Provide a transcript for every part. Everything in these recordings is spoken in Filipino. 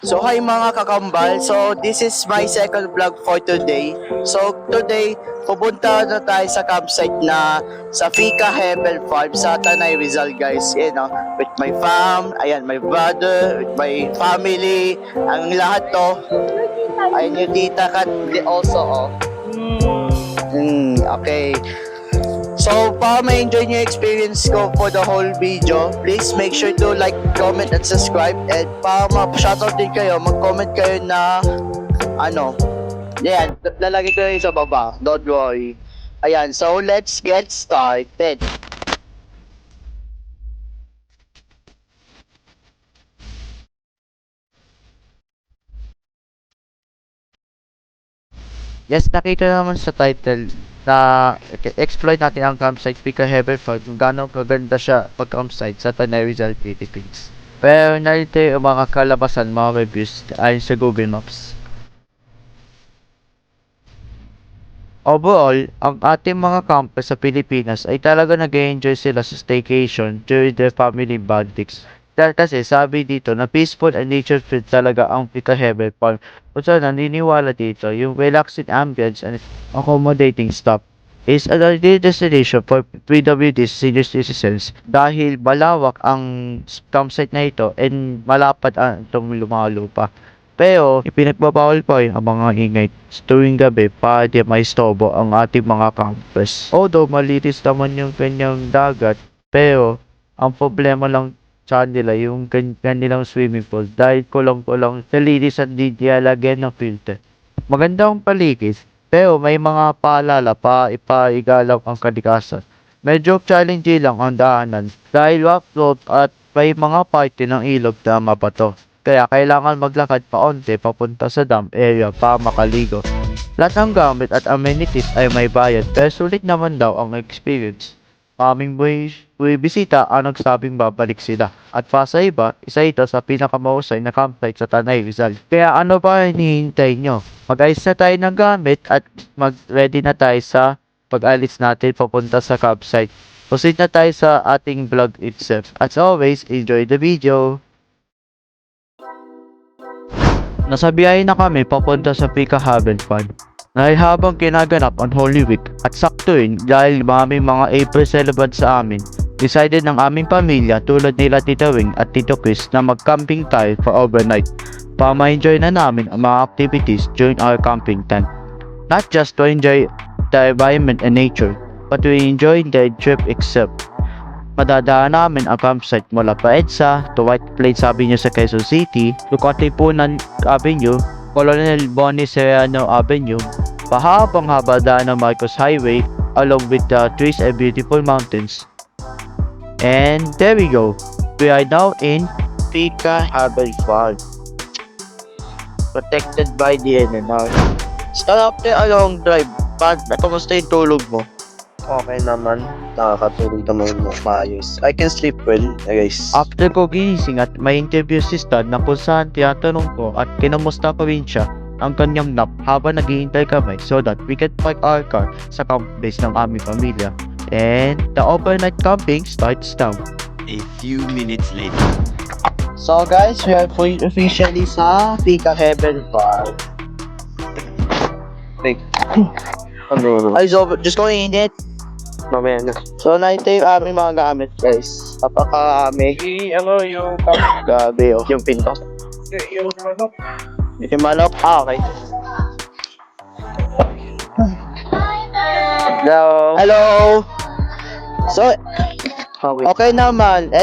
So hi mga kakambal, so this is my second vlog for today. So today, pupunta na tayo sa campsite na sa Fika Hebel Farm sa Tanay Rizal guys. With my fam, ayan, my brother, with my family, ang lahat to. Ayan yung tita Kat also oh. Okay. So, para ma-enjoy nyo yung experience ko for the whole video, please make sure to like, comment, and subscribe. And para ma-shoutout din kayo, mag-comment kayo na, yan, lalagay ko yun sa baba. Don't worry. Ayan, so let's get started. Yes, nakita naman sa title na exploit natin ang campsite Fika Hebel Farm kung gaano kaganda siya pag-campsite sa Tanay Rizal, Philippines. Pero narito yung mga kalabasan, mga reviews ayon sa Google Maps. Overall, ang ating mga campers sa Pilipinas ay talaga nag-enjoy sila sa staycation during their family bondings. Dahil kasi sabi dito na peaceful and nature-filled talaga ang Fika Hebel Farm. Kung saan naniniwala dito, yung relaxing ambience and accommodating staff is an ideal destination for PWD senior citizens dahil malawak ang campsite na ito and malapad ang itong lumalupa. Pero, ipinagbabawal pa rin ang mga ingay tuwing gabi para di maistorbo ang ating mga campers. Although malinis naman yung kanyang dagat, pero ang problema lang sa nila yung kanilang swimming pool dahil kulang-kulang nalinis at di nilalagyan ng filter. Maganda ang paligid, pero may mga paalala pa ipaigalaw ang kalikasan. Medyo challenging lang ang daanan dahil rough road at may mga parte ng ilog na mabato. Kaya kailangan maglakad paunti papunta sa dam area para makaligo. Lahat ng gamit at amenities ay may bayad pero sulit naman daw ang experience. Maraming bisita ang nagsabing babalik sila. At pa sa iba, isa ito sa pinakamahusay na campsite sa Tanay Rizal. Kaya ano pa hinihintay nyo? Mag-ayos na tayo ng gamit at mag-ready na tayo sa pag-alis natin papunta sa campsite. Proceed na tayo sa ating vlog itself. As always, enjoy the video! Nasa biyahe na kami papunta sa Fika Hebel Farm. Dahil habang kinaganap ang Holy Week at saktuin dahil maraming mga April celebrants sa amin, decided ng aming pamilya tulad nila Tita Wing at Tito Chris na mag-camping tayo for overnight para ma-enjoy na namin ang mga activities during our camping time. Not just to enjoy the environment and nature, but to enjoy the trip itself. Madadaan namin ang campsite mula pa EDSA to White Plains Avenue sa Quezon City, to Katipunan Avenue, Colonel Bonnie Serrano Avenue, pahabang haba daan ng Marcos Highway along with the trees and beautiful mountains. And there we go. We are now in Fika Hebel Farm, protected by the NNR. Start after a long drive, kamusta yung tulog mo? Okay naman, nakakatulog naman mo maayos. I can sleep well, guys. After ko ginising at may interview si Stan na kung saan tinatanong ko at kinamusta ko rin siya ang kanyang nap habang naghihintay kami so that we can park our car sa camp base ng aming pamilya. And the overnight camping starts now. A few minutes later. So guys, we are officially sa Fika Hebel Farm. Ano? Ay, so just go in it. Mamaya na. So, nakita yung aming mga gamit guys. Napaka-amig. Yung Gabi oh. yung pinto. Yung manok? Ah, okay. Hello. Hello! So, okay naman.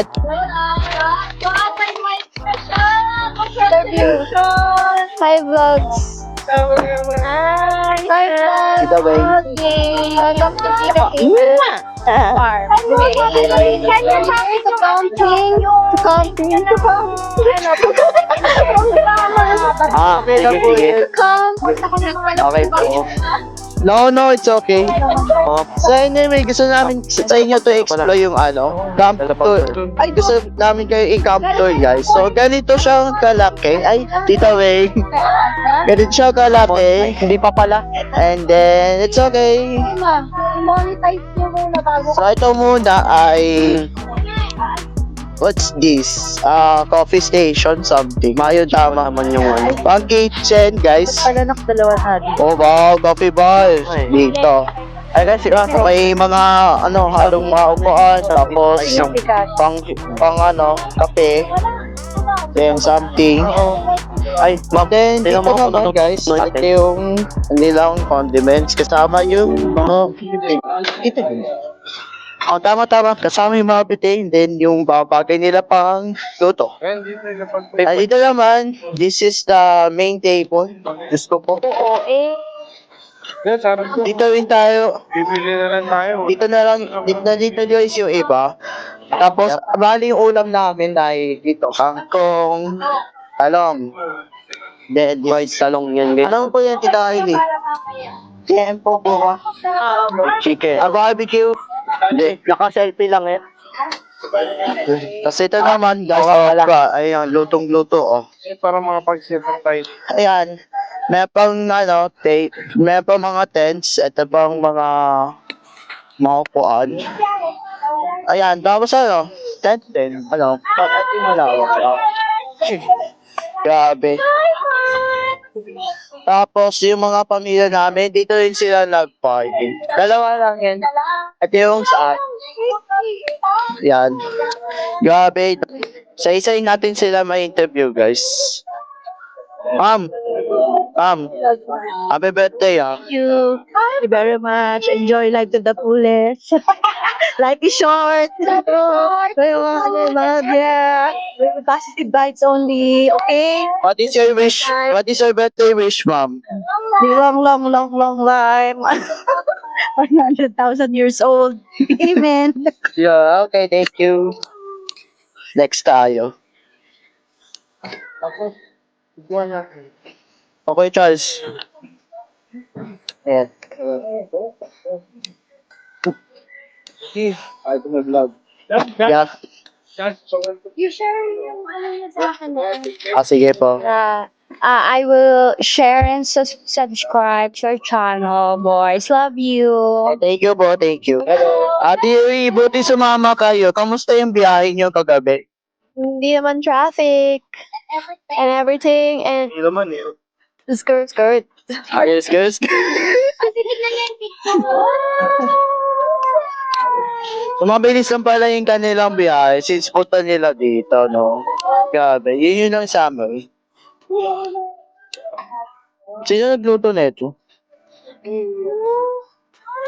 Hi vlogs. Hi vlogs. Kita ba yun? Welcome to Fika Farm. To camping. Ah, sige, sige. Okay po. No, it's okay. So anyway, gusto namin sa inyo to explore yung camp tour. Ay, gusto namin kayo i-camp tour guys. So ganito siyang kalaki. Ay, Tita Wei. Ganito siya kalaki. Hindi pa pala. And then, it's okay. Monetize nyo muna bago. So ito muna ay What's this? Coffee station something. Mayo tama naman yung ano. Pang kitchen, guys. Palanak dalawa natin. Oh wow, coffee bar. Dito. Ay guys, may mga halong mga upuan, tapos pang kape. Then something. Ay, then dito naman guys, ito yung nilang condiments kasama yung ito. Oh, tama. Kasama yung mga bitin, then yung babagay nila pang luto. Ay, dito naman, this is the main table. Gusto ko. Oo, eh. Dito rin tayo. Bibili na lang tayo. Dito guys yung iba. Tapos, bali yung ulam namin ay dito, kangkong, talong. Then, white talong yan guys. Alam mo po yan, Tita Kylie? Tempo po. Chicken. Barbecue. Hindi, naka-selfie lang yan. Tapos ito naman, guys, ayan, lutong-luto, oh. Para makapag-sipag tayo. Ayan, may pang, may pang mga tents, ito pang mga upuan. Ayan, tapos tent din, grabe. Tapos, yung mga pamilya namin, dito rin sila nag-party. Dalawa lang yan. At yung saan. Yan. Grabe. Sa isa natin sila may interview, guys. Ma'am, happy birthday, ah. Thank you very much. Enjoy life to the fullest. Life is short. Positive vibes only. Okay? What is your wish? What is your birthday wish, ma'am? Long life. 100,000 years old. Amen. Yeah, okay, thank you. Next tayo. Okay, Charles. Ayan. I don't have love. Yeah. You share yung niya sa akin. Sige po. I will share and subscribe to your channel, boys. Love you. Thank you po, thank you. Ate Yuri, buti sumama kayo. Kamusta yung biyahe nyo kagabi? Hindi naman traffic. And everything. And Hindi naman eh. skirt. Ayos, guys. Mabilis lang pala yung kanilang biyahe since punta nila dito, no? Grabe, yun ang summary. Sino nagluto nito?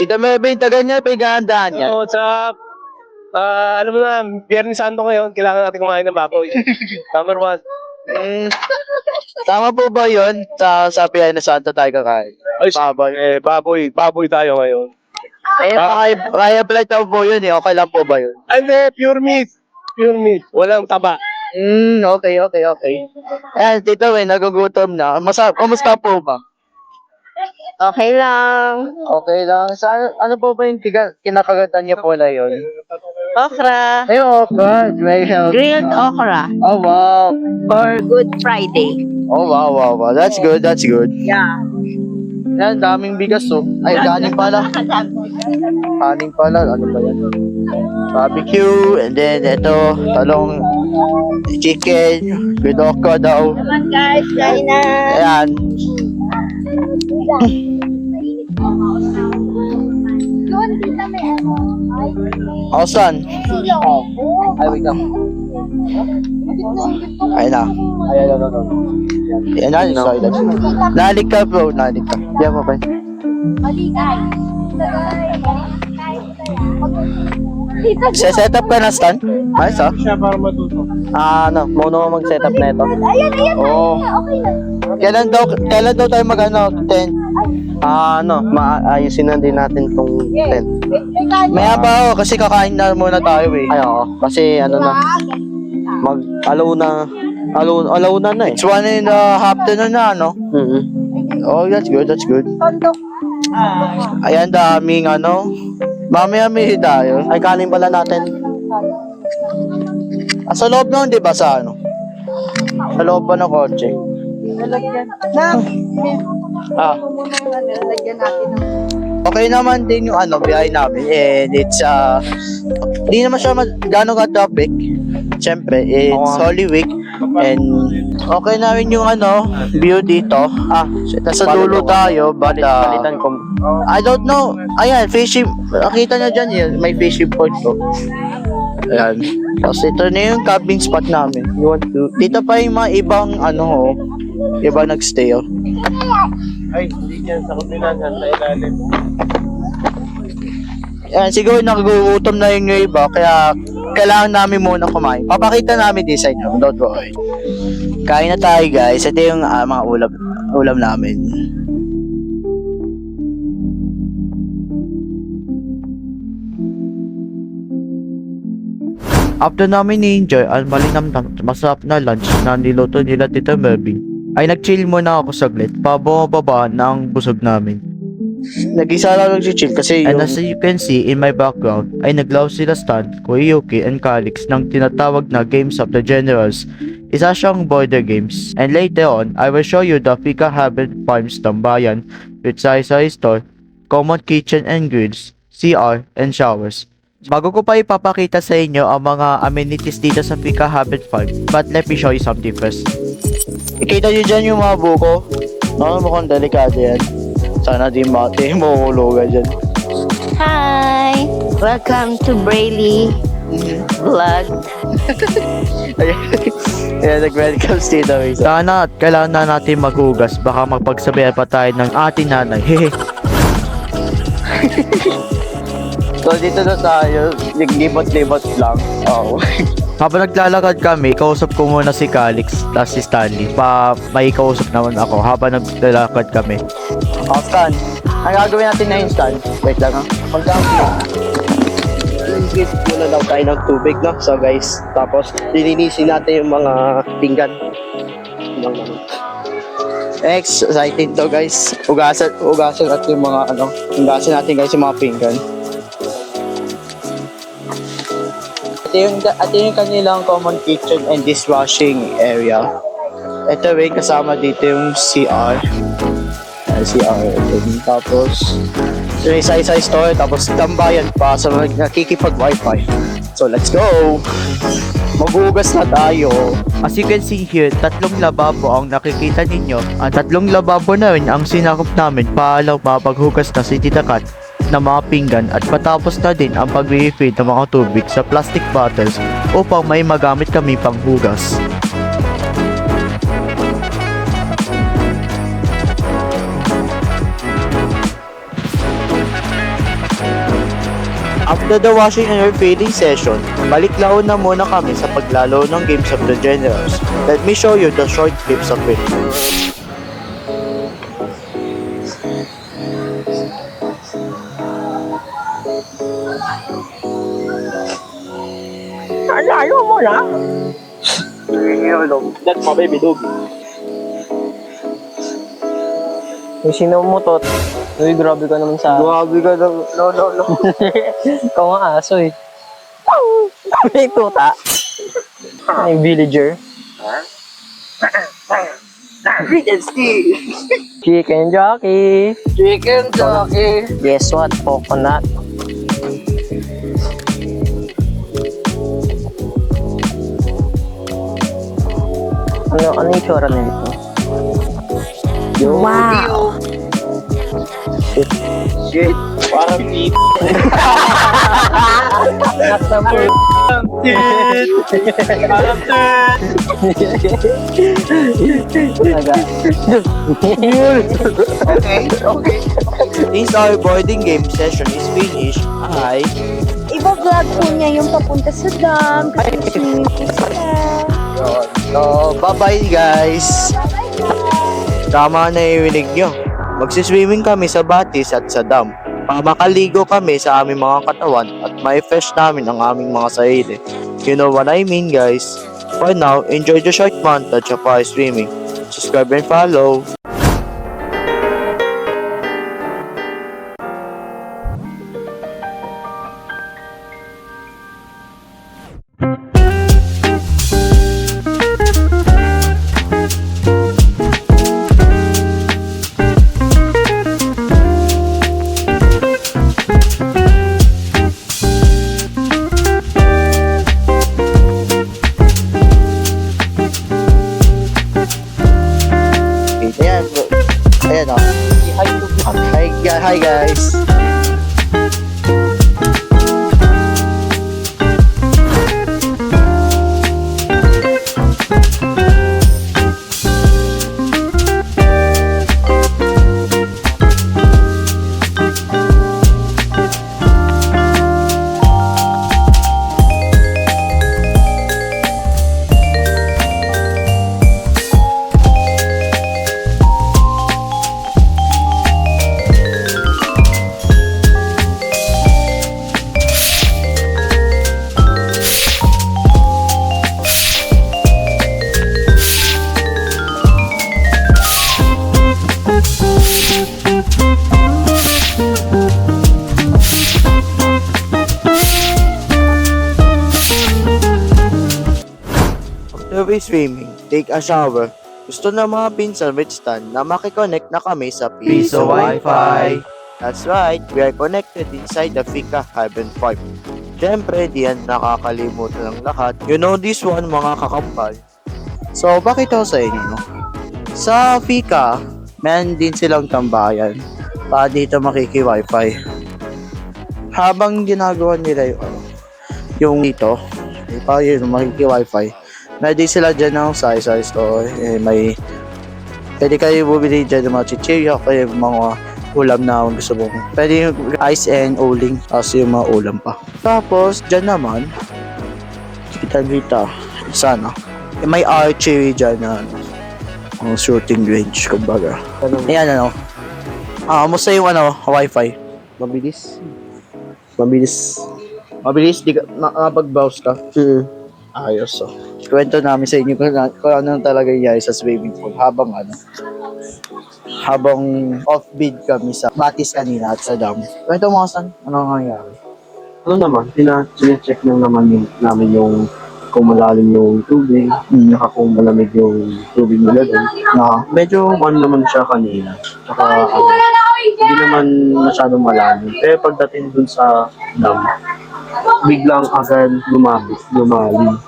Ito may bintagan niya, paghahandaan niya. Oo, sa... alam mo na, Biyernes Santo ngayon, kailangan natin kumain ng baboy. Number 1. Tama po ba yun? Sa Piay na Santa tayo kakain. Ay, baboy tayo ngayon. Kaya pala ito po yun eh. Okay lang po ba yun? Hindi, pure meat. Walang taba. Okay. Ayan, Tito nagugutom na. Kamusta po ba? Okay lang. Okay lang. Ano po ba yung kinakagatan niya po na yun? Okra. Ay, okra. May health. Grilled okra. Oh, wow. For Good Friday. Oh, wow. That's good. Yeah. Yan, daming bigas, oh. Ay, kanin pala. Ano ba yan? Barbecue, and then ito, talong, chicken, with okra daw. Come on guys, kain na. Ayan. Doon, kita may ano. Oh, son. Ay, wait lang. Ayun na. Ayan na, yung toilet. Nalik ka, bro. Yan mo ba? Set up ka na, Stan? Ayos, ah. Siya para matuto. Muna mo mag-set up na ito. Ayan. Oo. Okay na. Kailan daw tayo mag-10? Maayusin na din natin tong tent. Maya pa kasi kakain na muna tayo eh. Ay, oo. Kasi alauna na eh. It's 1:30 na, no? Oh, that's good. Ayan, daming mamaya may tayo. Ay, kanin pala natin. Sa loob nun, di ba, sa loob pa ng kotse. Okay naman din yung biyahe namin. And it's, di naman siya gano'ng ka-topic. Siyempre, it's Holy Week. And okay na rin yung view dito. Nasa dulo tayo, but I don't know. Ayan, fishing. Nakita nyo dyan, yun, may fishing point ko. Ayan. Tapos ito na yung camping spot namin. Dito pa yung mga ibang iba nagstay. Ay, hindi dyan sa kubilan, sa ilalim. Ayan, siguro nagugutom na yung iba, kaya kailangan namin muna kumain. Papakita namin din sa inyo, don't worry. Kain na tayo guys, ito yung mga ulam namin. After namin ni-enjoy ang malinamnam masarap na lunch na niluto nila Tita Mervin, ay nag-chill muna ako saglit pa bumababa ng busog namin. Nag-isa lang nag-chill kasi And yung... as you can see in my background, ay naglaro sila Stan, Koyuki, and Calix ng tinatawag na Games of the Generals. Isa siyang border games. And later on, I will show you the Fika Haven Farms Tambayan with sari-sari store, common kitchen and grills, CR, and showers. Bago ko pa ipapakita sa inyo ang mga amenities dito sa Fika Haven Farm, but let me show you something first. Ikita nyo dyan yung mga buko. Mukhang delikado yan. Sana di mahulugan dyan. Hi! Welcome to Brayley Vlog. Ayan, nag-welcome dito. Sana at kailangan na natin maghugas, baka magpagsabihan pa tayo ng ating nanay. Hehe. So dito na tayo, naglibot-libot lang. Oo. Habang naglalakad kami, kausap ko muna si Calix, tapos si Stanley. May kausap naman ako habang naglalakad kami. Stan, ang gagawin natin na yung Stan. Wait lang Give muna daw tayo ng tubig, no? So guys, tapos lilinisin natin yung mga pinggan. Exciting to guys. Ugasan natin yung mga hugasan natin guys yung mga pinggan. Ito yung kanilang common kitchen and dishwashing area. Ito rin kasama dito yung CR. CR. Tapos yung isa-isa store. Tapos tambayan pa sa mga nakikipag-wifi. So let's go! Maghugas na tayo. As you can see here, 3 lababo ang nakikita ninyo. Ang 3 lababo na rin ang sinakop namin para mapaghugas na si Tita Kat ng mga pinggan at patapos na din ang pag-refill ng mga tubig sa plastic bottles upang may magamit kami pang hugas. After the washing and refilling session, balik-laon na muna kami sa paglalo ng Games of the Generals. Let me show you the short clips of it. Layo mo na! That's my baby dog. Yung sinumutot. Uy, grabe ka naman sa... Grabe ka na. No. Ikaw nga aso eh. May tuta. May villager. Chicken jockey. Chicken jockey. Guess what? Coconut. Ano yung tsura nito? Wow! Shit. Parang beef. Not the food. Okay. Since our boarding game session is finished, Iba-vlog po niya yung papunta sa dam kasi swimming po sila. so bye-bye guys. Tama na yung winig nyo. Magsiswimming kami sa Batis at sa dam. Makaligo kami sa aming mga katawan at ma-fresh namin ang aming mga sarili. You know what I mean guys. For now, enjoy the short montage of our swimming. Subscribe and follow. Wait, ayan. Ayan o. Hi guys. After we swimming, take a shower. Gusto ng mga pinsan with stand na makikonnect na kami sa Piso Wi-Fi. That's right, we are connected inside the Fika Heaven 5. Siyempre, di yan nakakalimutan ng lahat. You know this one, mga kakambal. So, bakit ako sa inyo, no? Sa Fika, meron din silang tambayan para dito makiki-Wi-Fi. Habang ginagawa nila yung dito, para yun, makiki-Wi-Fi, meron din sila dyan ng size store. May, pwede kayo bumili dyan ng mga chichirya, kaya mga ulam na kung gusto mo. Pwede yung ice and uling, kasi yung mga ulam pa. Tapos, dyan naman, kita-kita, sana. May archery dyan na ang shooting range, kumbaga. Ayan, musta yung Wi-Fi? Mabilis. Mabilis, di ka, nakapag-browse ka? Ayos, Kwento namin sa inyo kung ano talaga yung sa swimming pool habang off-beat kami sa Batis kanina at sa dam. Kwento mo saan? Ano nangyari? Ano naman, check lang naman namin yung kung malalim yung tubig, saka kung malamig yung tubig nila doon. Medyo naman siya kanina. Tsaka hindi naman masyadong malalim. Pero pagdating dun sa dam, biglang agad lumalim.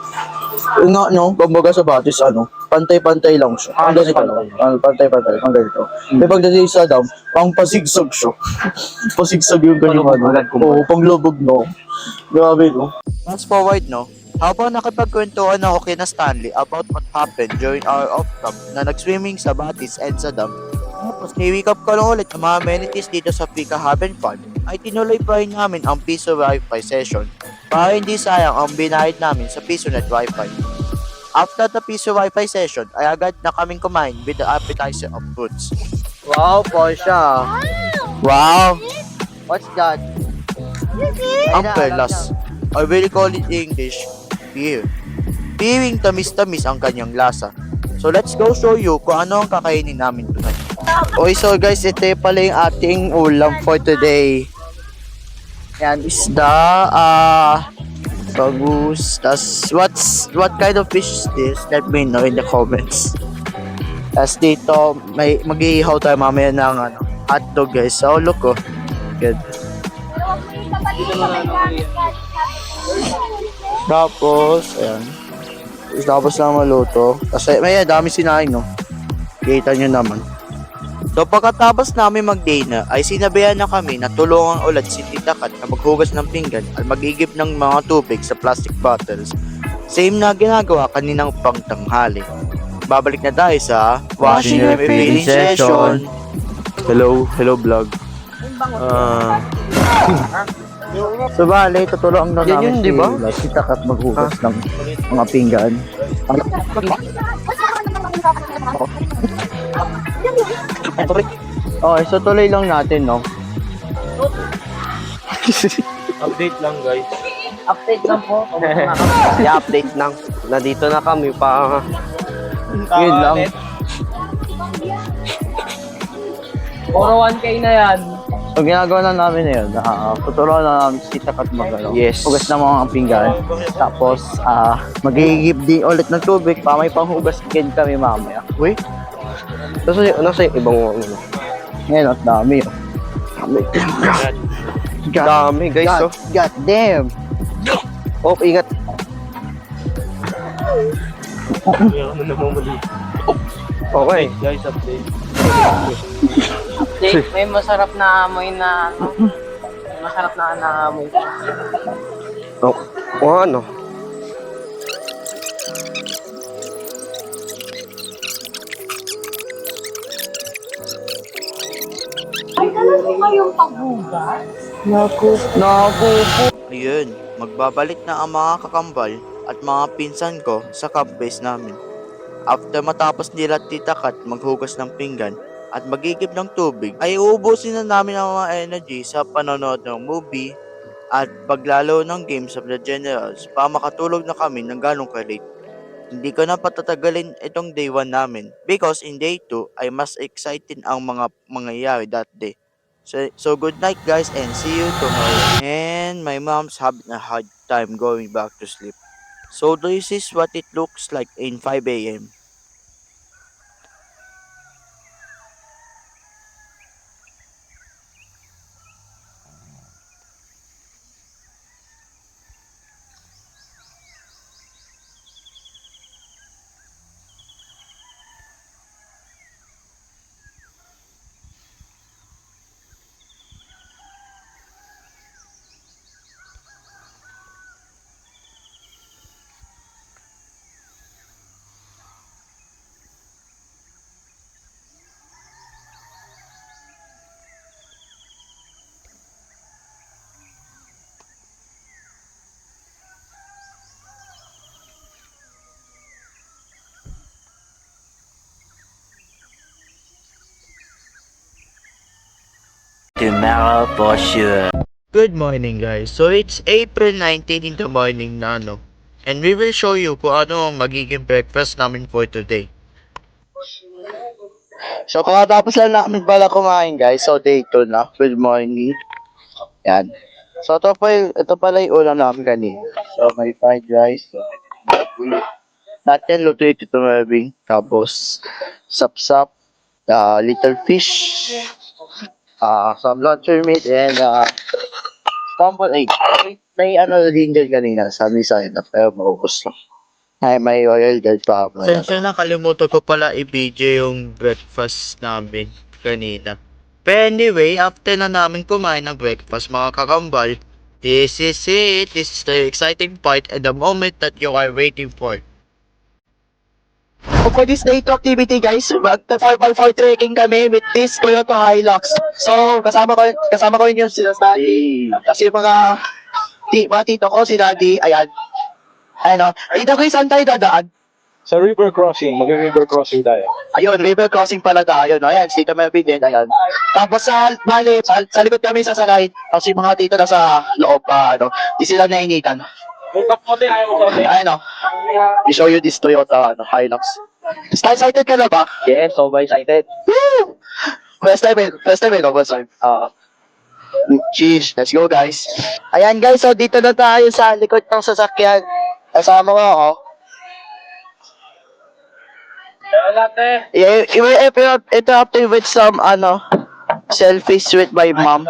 Kumbaga sa Batis, pantay-pantay lang siya. Ang ganito lang. Pantay-pantay, ang ganito. May pagdating sa dam, pang pasigsag siya. Pasigsag yung ganyan, Oo, panglubog, no? Grabe, no? Fast forward, no? Habang nakipagkwentuhan ako kina Stanley about what happened during our off-camp na nag-swimming sa Batis and sa dam, tapos ni-wake up ko lang ulit ang mga amenities dito sa Fika Haven Fund, ay tinuloy pa rin namin ang Piso Wi-Fi session para hindi sayang ang binayad namin sa PisoNet Wi-Fi. After the Piso Wi-Fi session, ay agad na kaming kumain with the appetizer of fruits. Wow, Portia! Wow! What's that? Ang perlas. I will call it in English, beer. Beering tamis-tamis ang kanyang lasa. So let's go show you kung ano ang kakainin namin tonight. Okay, so guys, ito pala yung ating ulam for today. Yan, isda, bagus. What kind of fish is this? Let me know in the comments. Tas dito, mag-iihaw tayo mamaya ng hotdog, guys. So, look, good. Tapos, ayan. Tapos na maluto. Kasi, may dami sinaing, no? Kita nyo naman. So pagkatapos namin mag-dinner ay sinabihan na kami na tulungan ulit si Tita Kat na maghugas ng pinggan at mag-igib ng mga tubig sa plastic bottles. Same na ginagawa kaninang pangtanghali. Babalik na tayo sa washing and refilling session. Hello vlog. So bale, tutulungan na namin yun, di ba? si Tita Kat maghugas ng mga pinggan. Okay, so tuloy lang natin, no? Update lang, guys. Update lang po. I-update lang. Nandito na kami pa. Yun lang. Puro 1K na yan. So ginagawa na namin na yun, tutulungan na namin si Tita Kat Yes. hugas ng mga pinggan. Tapos, mag-iigib din ulit ng tubig pa may panghugas din kami mamaya. Uy, Nasa yung ibang ngayon, at dami. dami, guys. God damn! Oh, ingat. Okay. Guys, update. May masarap na amoy na ano. Masarap na naamoy. O ano? Ayun, magbabalik na ang mga kakambal at mga pinsan ko sa camp base namin. After matapos nila Tita Kat maghugas ng pinggan at magigib ng tubig, ay uubusin na namin ang mga energy sa panonood ng movie at paglalo ng games of the generals para makatulog na kami ng ganong ka-late. Hindi ko na patatagalin itong day 1 namin because in day 2 ay mas exciting ang mga mangyayari that day. So good night guys and see you tomorrow. And my mom's having a hard time going back to sleep. So this is what it looks like in 5 a.m. Tomorrow for sure. Good morning guys. So it's April 19 in the morning na ano. And we will show you kung ano ang magiging breakfast namin for today. So kakatapos lang namin pala kumain guys. So day 2 na. Good morning. Yan. So ito pala yung ulam namin kanina. So may fried rice. Natin luto ito tumabing. Tapos sapsap. Little fish. Some luncheon meat and scrambled egg. May ano din dyan kanina, sabi sa akin, pero maubos lang. Ay, may oil dyan pa. Sensya na, kalimutan ko pala i-video yung breakfast namin kanina. But anyway, after na namin kumain ng breakfast, mga kakambal, this is it. This is the exciting part and the moment that you are waiting for. For this day 2 activity guys, mag-4x4 trekking kami with this Toyota Hilux. So, kasama ko yun yung sila Daddy. Kasi yung mga tito ko, si Daddy, ayan. Ano, dito guys, saan tayo dadaan? Sa river crossing, mag-river crossing tayo. Ayun, river crossing pala tayo, no? Ayan, si Tito din, ayan. Tapos sa likod kami sasakay, tapos yung mga tito na sa loob pa, di sila nainitan. Ayan, no? I show you this Toyota, Hilux. Excited ka na ba? Yes, so excited. Woo! First time. Cheers, let's go guys. Ayan guys, so dito na tayo sa likod ng sasakyan. Kasama ko ako. Yeah, ito after with some selfies with my mom.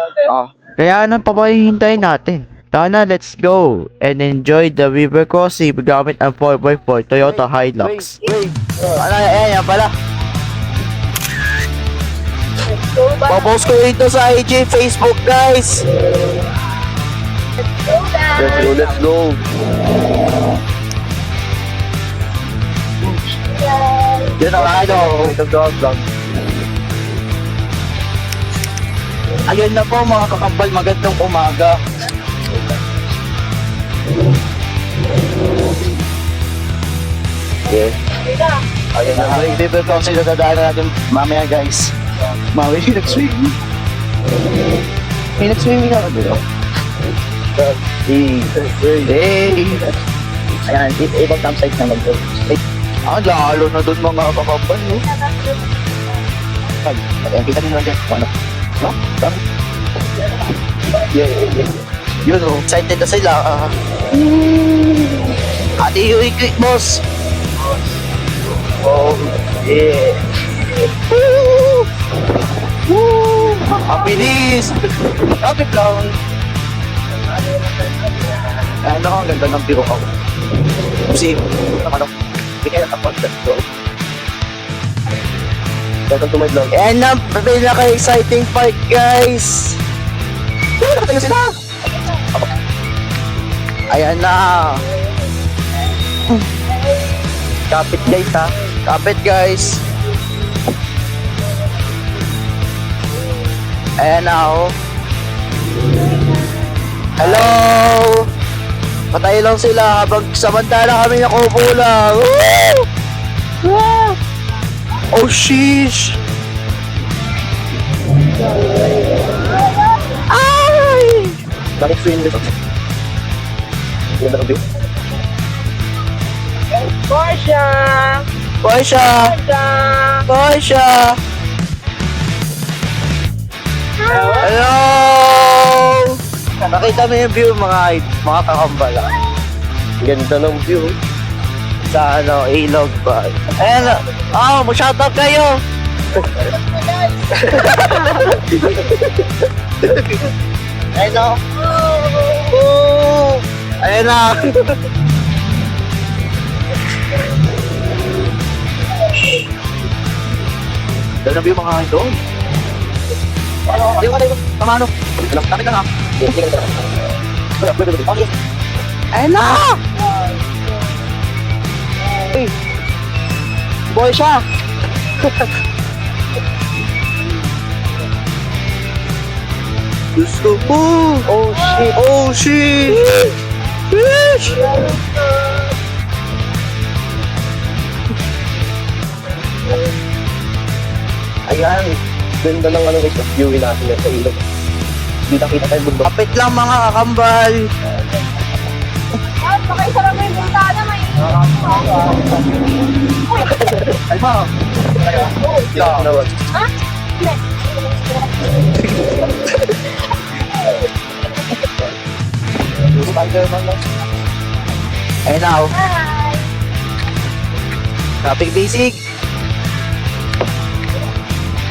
Kaya ano pa ba hihintayin natin? Tara, let's go and enjoy the river crossing gamit ang 4x4 Toyota Hilux. Ayan pala. Papost ko ito sa IG, Facebook guys. Let's go. Yan ang ayun na po mga kakambal, magandang umaga. Okay. Ayun na, river crossing na dadaanan natin mamaya guys. May nag-swimming. May nag-swimming ako dito. Hey! Ayan, ibang campsite naman to. Lalo na dun mga kakambal, no? Ayan, kita nyo lang dyan. Ano? No? Tama? Yeah. Yun, oh. Excited na sila. Ate, yung quick, boss. Oh, yeah. Woo! Woo! Ang bilis! Kapit lang. Ano, ang ganda ng biro ako. Kasi, hindi kaya nakapag-gat. Welcome to my vlog. Ayan na, pinaka-exciting part, guys. Nakatayo sila! Ayan na. Kapit, guys, ha. Kapit, guys. Ayan na, oh. Hello! Patay lang sila habang samantala kami nakupo lang. Woo! Ah! Oh, sheesh! Ay! Bakit swing dito? Ganda ng view. Porsche! Porsche! Hello! Nakita mo yung view mga kakambala. Ganda ng view. Sa ilog ba? Ayan na. Oh, mag-shoutout kayo! Ayan na. Oh! Ayan na. Ganda ng view mga idol. Hindi ko kayo. Tamano. Tapit lang ha. Ayan na! Hey! Boy siya! Gusto ko! Oh shit! Oh shit! Fish! Ayan. Ganda ng guys. Viewin natin sa ilog. Kita-kita tayo bundok. Kapit lang mga kakambal! Ay, ma! Yeah. Spider-Man lang. Ayun na oh. Traffic basic!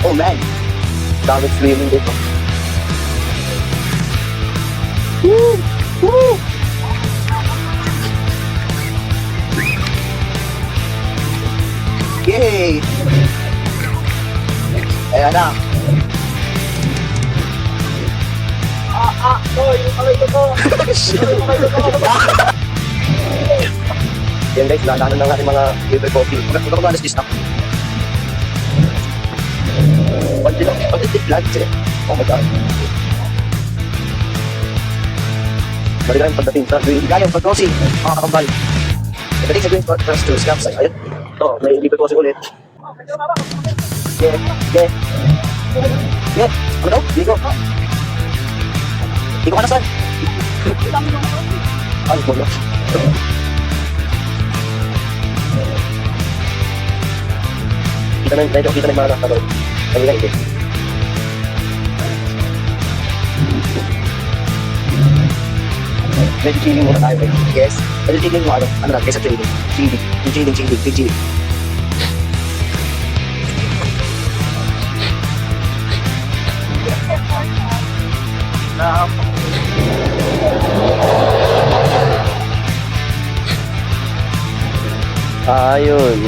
Oh man! Dami swimming dito. Woo! Woo! Yay! Ayan na. Yan guys, lalaanan ng ating mga liver coffee. Ito ko ba this na? What did it like? Oh my god. Maligayang pagdating sa green. Gayong pag-crossing, mga kakambal. Pagdating sa green first to campsite. Ayun. Ito, may liver coffee ulit. Yeah, yeah. Yeah, ano daw? Ligo. Ligo ka na saan? Ay, bola. Kita na yung mga nakatawag. Kanila hindi. Medyo chilling muna tayo. Yes. Medyo chilling mo ano lang, kaysa chilling. Chilling. Ayun.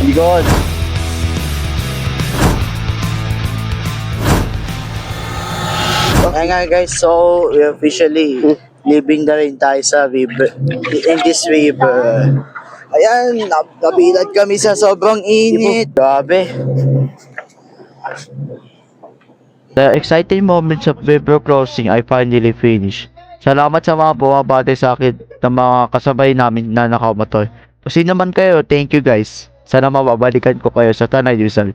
Igon. Ayan nga guys, so we officially living na rin tayo sa river, in this river. Ayan, nabilad kami sa sobrang init. Grabe. The exciting moments of river crossing I finally finished. Salamat sa mga bumabati sa akin ng mga kasabay namin na nakamotor. Kasi naman kayo, thank you guys. Sana mababalikan ko kayo sa Tanay Rizal.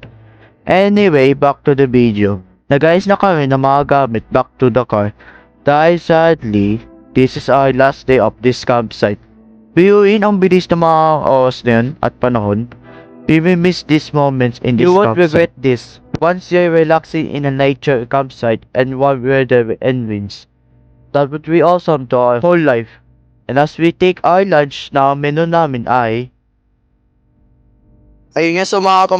Anyway, back to the video. Nag-ayos na kami ng mga gamit back to the car. Dahil sadly, this is our last day of this campsite. Biyuin ang bilis ng mga oras na yun at panahon. We will miss these moments in this campsite. You won't regret this. Once you're relaxing in a nature campsite and warm weather and winds. That would be awesome to our whole life. And as we take our lunch na ang menu namin ay Ayun nga, so mga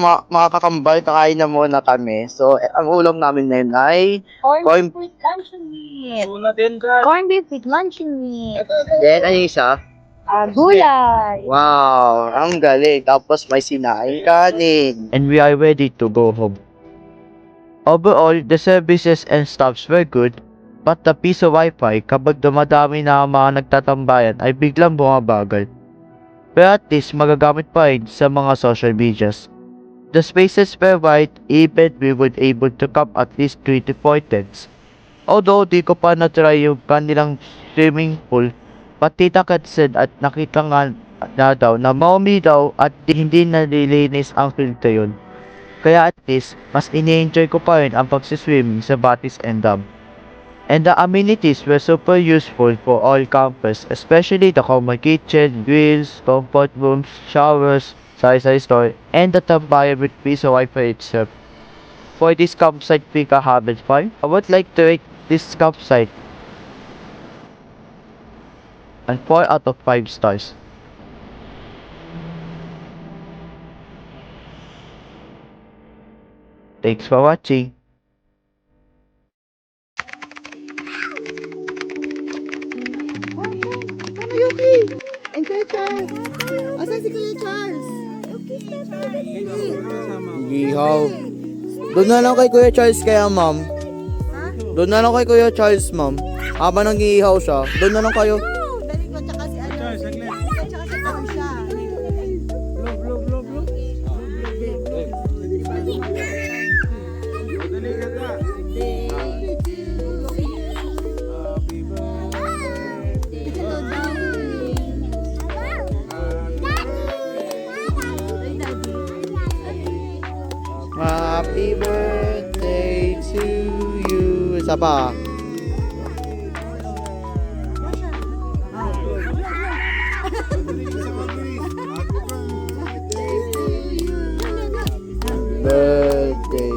kakambal, kakain na muna kami. So, ang ulam namin ngayon ay Corned beef with luncheon meat. Corned beef with luncheon meat. then, ano yung isa? Gulay. Wow, ang galing. Tapos may sinaing kanin. And we are ready to go home. Overall, the services and stops were good, but the piso wifi kapag dumadami na ang mga nagtatambayan ay biglang bumabagal. Pero at least magagamit pa rin sa mga social medias. The spaces were wide, even we were able to come at least 3 to 4 tents. Although di ko pa na-try yung kanilang swimming pool, but Tita Kat said at nakita nga na daw na maumi daw at hindi nalilinis ang filter yun. Kaya at least, mas ini-enjoy ko pa rin ang pagsiswimming sa Batis and Dam. And the amenities were super useful for all campers, especially the common kitchen, grills, comfort rooms, showers, sari-sari store, and the tambayan with piso wifi itself. For this campsite Pika Habit Farm, I would like to rate this campsite and 4 out of 5 stars. Thanks for watching. And Kuya Charles. Asan si Kuya Charles? Ihaw. Doon na lang kay Kuya Charles kaya, ma'am. Doon na lang kay Kuya Charles, ma'am. Habang nag-iihaw siya, doon na lang kayo. Dali ko tsaka si ano. Tsaka si Tasha. Happy birthday to you. Isa pa. Birthday.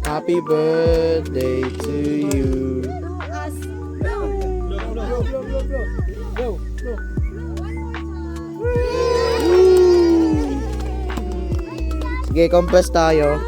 Happy birthday to you. Sige, compress tayo.